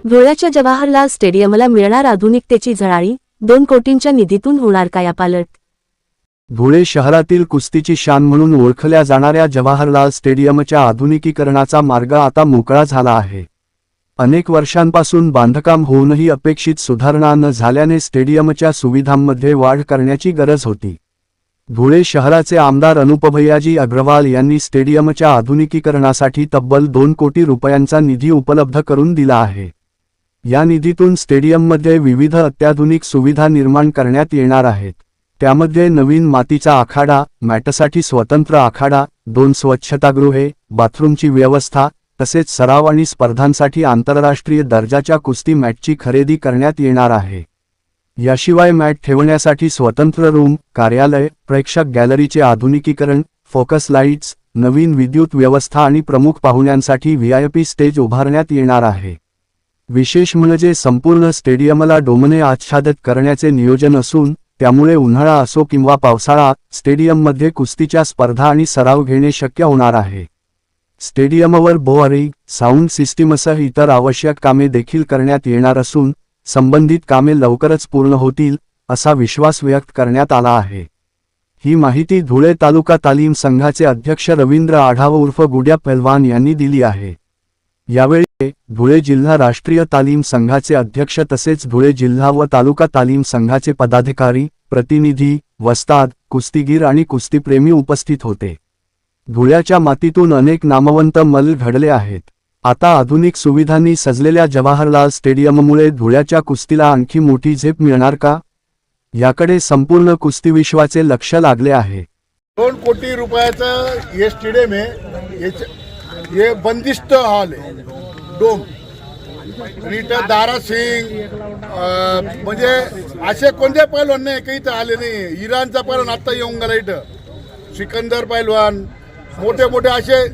धुळ्याच्या जवाहरलाल स्टेडियमला मिळणार आधुनिकतेची झळाळी, 2 कोटींच्या निधीतून होणार कायापालट। धुळे शहरातील कुस्तीची शान म्हणून ओळखल्या जाणाऱ्या जवाहरलाल स्टेडियमच्या आधुनिकीकरणाचा मार्ग आता मोकळा झाला आहे। अनेक वर्षांपासून बांधकाम होऊनही अपेक्षित सुधारणा न झाल्याने स्टेडियमच्या सुविधांमध्ये वाढ करण्याची गरज होती। धुळे शहराचे आमदार अनुपभैयाजी अग्रवाल यांनी स्टेडियमच्या आधुनिकीकरणासाठी तब्बल 2 कोटी रुपयांचा निधी उपलब्ध करून दिला आहे। या निधीतून स्टेडियममध्ये विविध अत्याधुनिक सुविधा निर्माण करण्यात येणार आहेत। त्यामध्ये नवीन मातीचा आखाडा, मॅटसाठी स्वतंत्र आखाडा, 2 स्वच्छतागृहे, बाथरूमची व्यवस्था, तसेच सराव आणि स्पर्धांसाठी आंतरराष्ट्रीय दर्जाच्या कुस्ती मॅटची खरेदी करण्यात येणार आहे। याशिवाय मॅट ठेवण्यासाठी स्वतंत्र रूम, कार्यालय, प्रेक्षक गॅलरीचे आधुनिकीकरण, फोकस लाईट्स, नवीन विद्युत व्यवस्था आणि प्रमुख पाहुण्यांसाठी व्हीआयपी स्टेज उभारण्यात येणार आहे। विशेष म्हणजे संपूर्ण स्टेडियमला डोमने आच्छादित करण्याचे नियोजन असून त्यामुळे उन्हाळा असो किंवा पावसाळा, स्टेडियममध्ये कुस्तीच्या स्पर्धा आणि सराव घेणे शक्य होणार आहे। स्टेडियमवर बोअरिंग, साऊंड सिस्टीमसह इतर आवश्यक कामे देखील करण्यात येणार असून संबंधित कामे लवकरच पूर्ण होतील, असा विश्वास व्यक्त करण्यात आला आहे। ही माहिती धुळे तालुका तालीम संघाचे अध्यक्ष रवींद्र आढाव उर्फ गुड्या पहलवान यांनी दिली आहे। यावेळी धुळे जिल्हा राष्ट्रीय तालीम संघाचे अध्यक्ष तसेच धुळे जिल्हा व तालुका तालीम संघाचे पदाधिकारी, प्रतिनिधी, वस्ताद, कुस्तीगीर आणि कुस्तीप्रेमी उपस्थित होते। धुळ्याच्या मातीतून अनेक नामवंत मल्ल घडले आहेत। आता आधुनिक सुविधांनी सजलेल्या जवाहरलाल स्टेडियममुळे धुळ्याच्या कुस्तीला आणखी मोठी झेप मिळणार का, याकडे संपूर्ण कुस्ती विश्वाचे लक्ष लागले आहे। 2 कोटी रुपयाचं हे स्टेडियम आहे। हे बंदिस्त हॉल आहे, डोम। आणि इथं दारा सिंग म्हणजे असे कोणते पैलवान नाही काही इथं आले नाही। इराणचा पैलवान आत्ता येऊन गेला इथं, सिकंदर पैलवान, मोठे मोठे असे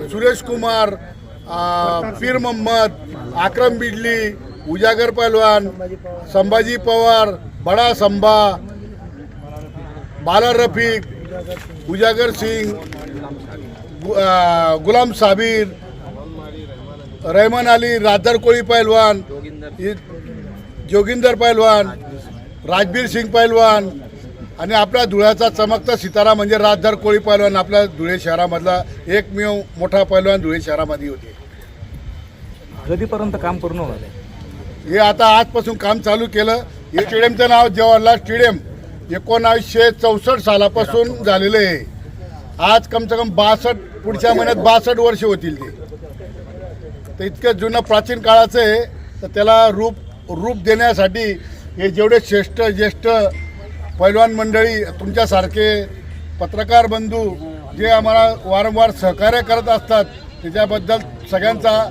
सुरेश कुमार, पीर मोहम्मद, आक्रम बिडली, उजागर पैलवान, संभाजी पवार, बडा संभा, बाला रफीक, उजागर सिंग, गुलाम साबिर, रहमान अली, राजदार कोळी पैलवान, जोगिंदर पैलवान, राजबीर सिंग पैलवान आणि आपल्या धुळ्याचा चमकता सितारा म्हणजे राजदार कोळी पैलवान आपल्या धुळे शहरामधला एकमेव मोठा पैलवान धुळे शहरामध्ये होते। कधीपर्यंत काम पूर्ण होणार? हे आता आजपासून काम चालू केलं। हे स्टेडियमचं नाव जवाहरलाल स्टेडियम 1964 सालापासून झालेलं आहे। आज कम से कम 62, पुढच्या महिन्यात 62 वर्ष होतील ते। तर इतकं जुनं प्राचीन काळाचं आहे, तर त्याला रूप देण्यासाठी हे जेवढे ज्येष्ठ पैलवान मंडळी, तुमच्यासारखे पत्रकार बंधू जे आम्हाला वारंवार सहकार्य करत असतात, त्याच्याबद्दल सगळ्यांचा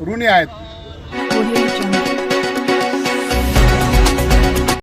ऋणी आहेत।